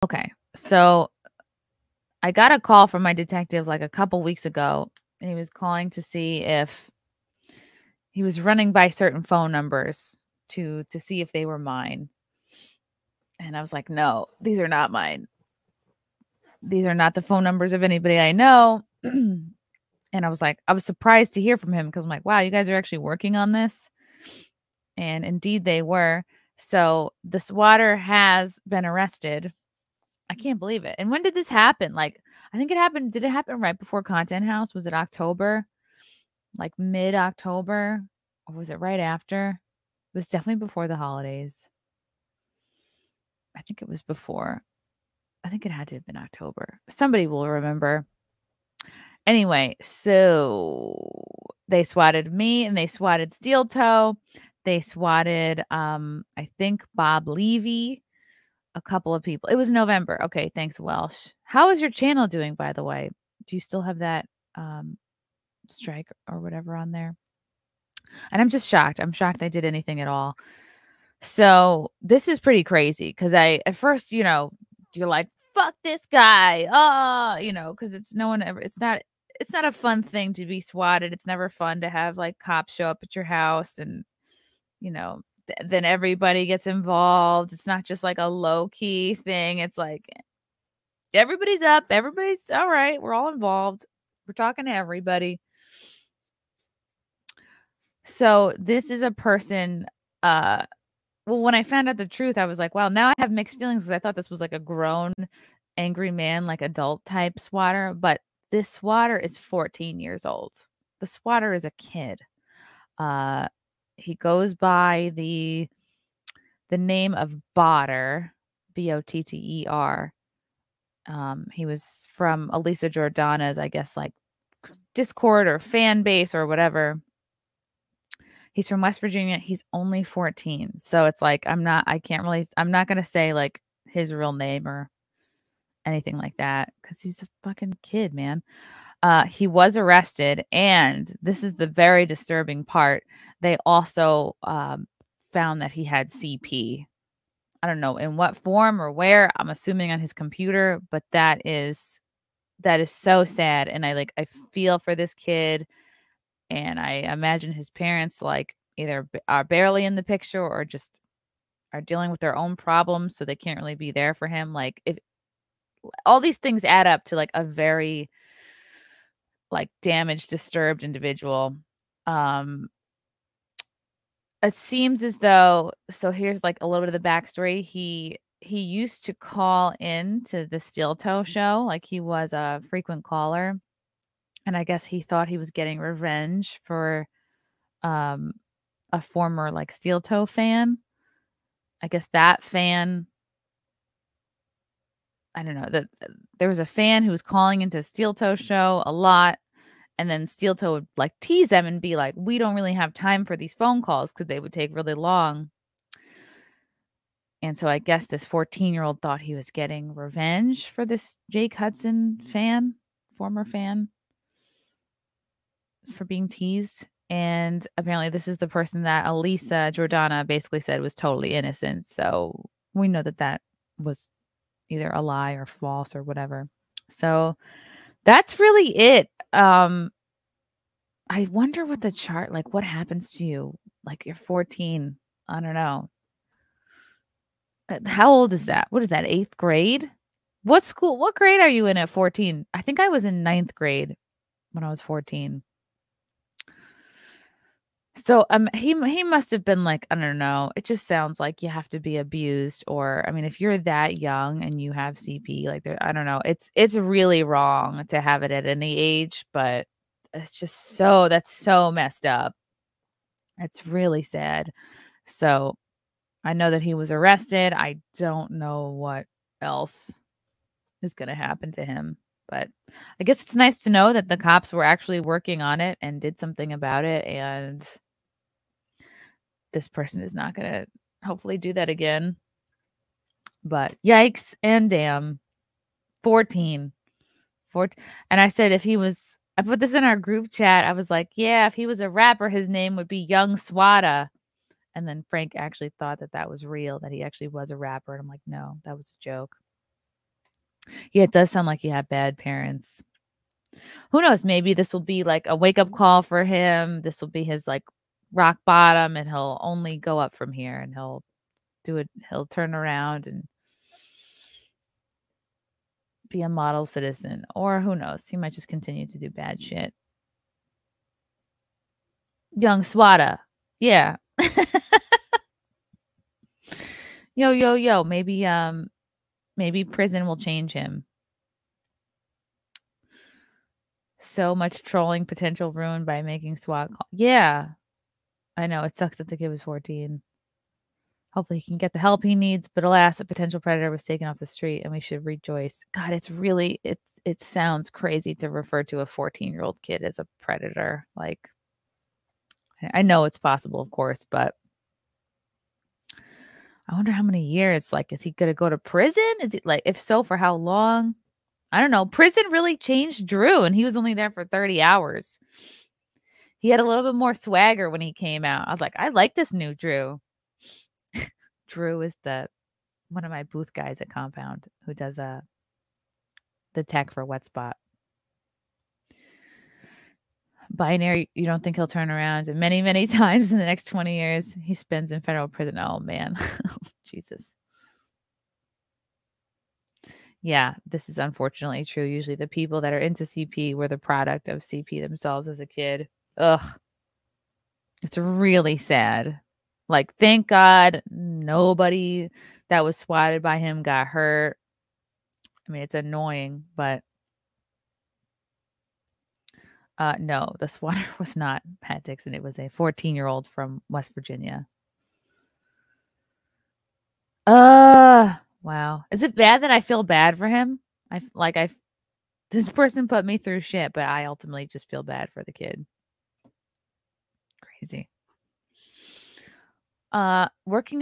Okay. So I got a call from my detective like a couple weeks ago, and he was calling to see if he was running by certain phone numbers to see if they were mine. And I was like, "No, these are not mine. These are not the phone numbers of anybody I know." And I was surprised to hear from him because I'm like, "Wow, you guys are actually working on this?" And indeed they were. So the swatter has been arrested. I can't believe it. And when did this happen? Like, I think it happened. Did it happen right before Content House? Was it October? Like mid-October? Or was it right after? It was definitely before the holidays. I think it was before. I think it had to have been October. Somebody will remember. Anyway, so they swatted me and they swatted Steel Toe. They swatted I think Bob Levy, a couple of people. It was November. Okay, thanks, Welsh. How is your channel doing, by the way? Do you still have that um strike or whatever on there? And I'm just shocked. I'm shocked they did anything at all. So this is pretty crazy because I at first, you're like, fuck this guy. Because it's no one ever it's not a fun thing to be swatted. It's never fun to have like cops show up at your house and then everybody gets involved. It's not just like a low key thing. It's like everybody's up, everybody's all right, we're all involved. We're talking to everybody. So this is a person well, when I found out the truth, I was like, wow, now I have mixed feelings because I thought this was like a grown, angry man, like adult type swatter. But this swatter is 14 years old. The swatter is a kid. Uh, he goes by the name of Botter, Botter. He was from Elisa Jordana's, I guess, like Discord or fan base or whatever. He's from West Virginia. He's only 14. So it's like I'm not going to say like his real name or anything like that cuz he's a fucking kid, man. He was arrested and this is the very disturbing part. They also found that he had CP. I don't know in what form or where. I'm assuming on his computer, but that is so sad and I feel for this kid. And I imagine his parents, like, either are barely in the picture or just are dealing with their own problems, so they can't really be there for him. Like, if all these things add up to, like, a very, like, damaged, disturbed individual. Um, it seems as though so here's, like, a little bit of the backstory. He used to call in to the Steel Toe show, like, he was a frequent caller, and I guess he thought he was getting revenge for, um a former, like, Steel Toe fan. I guess that fan I don't know, that there was a fan who was calling into Steel Toe show a lot, and then Steel Toe would, like, tease them and be like, "We don't really have time for these phone calls because they would take really long." And so I guess this 14-year-old thought he was getting revenge for this Jake Hudson fan, former fan, for being teased, and apparently this is the person that Elisa Jordana basically said was totally innocent, so we know that that was either a lie or false or whatever. So that's really it. I wonder what the chart like what happens to you like you're 14. I don't know. How old is that? What is that? 8th grade? What school? What grade are you in at 14? I think I was in 9th grade when I was 14. So he must have been like, I don't know. It just sounds like you have to be abused or I mean if you're that young and you have CP like there I don't know. It's really wrong to have it at any age, but it's just that's so messed up. It's really sad. So, I know that he was arrested. I don't know what else is going to happen to him, but I guess it's nice to know that the cops were actually working on it and did something about it and this person is not gonna hopefully do that again. But yikes and damn. 14. 14. And I said if he was I put this in our group chat. I was like, yeah, if he was a rapper, his name would be Young Swada. And then Frank actually thought that that was real, that he actually was a rapper. And I'm like, no, that was a joke. Yeah, it does sound like he had bad parents. Who knows? Maybe this will be like a wake-up call for him. This will be his like rock bottom, and he'll only go up from here, and he'll do it. He'll turn around and be a model citizen. Or who knows? He might just continue to do bad shit. Young Swada. Yeah. Yo, yo, yo. Maybe prison will change him. So much trolling potential ruined by making SWAT call. Yeah. I know. It sucks that the kid was 14. Hopefully he can get the help he needs, but alas, a potential predator was taken off the street and we should rejoice. God, it sounds crazy to refer to a 14-year-old kid as a predator. Like, I know it's possible, of course, but I wonder how many years. Like, is he going to go to prison? Is it like, if so, for how long? I don't know. Prison really changed Drew, and he was only there for 30 hours. He had a little bit more swagger when he came out. I was like, I like this new Drew. Drew is one of my booth guys at Compound who does the tech for Wet Spot. Binary, you don't think he'll turn around? And many, many times in the next 20 years, he spends in federal prison. Oh, man. Jesus. Yeah, this is unfortunately true. Usually the people that are into CP were the product of CP themselves as a kid. Ugh. It's really sad. Like, thank God nobody that was swatted by him got hurt. I mean, it's annoying, but no, the swatter was not Pat Dixon. It was a 14-year-old from West Virginia. Wow. Is it bad that I feel bad for him? This person put me through shit, but I ultimately just feel bad for the kid. Crazy. Working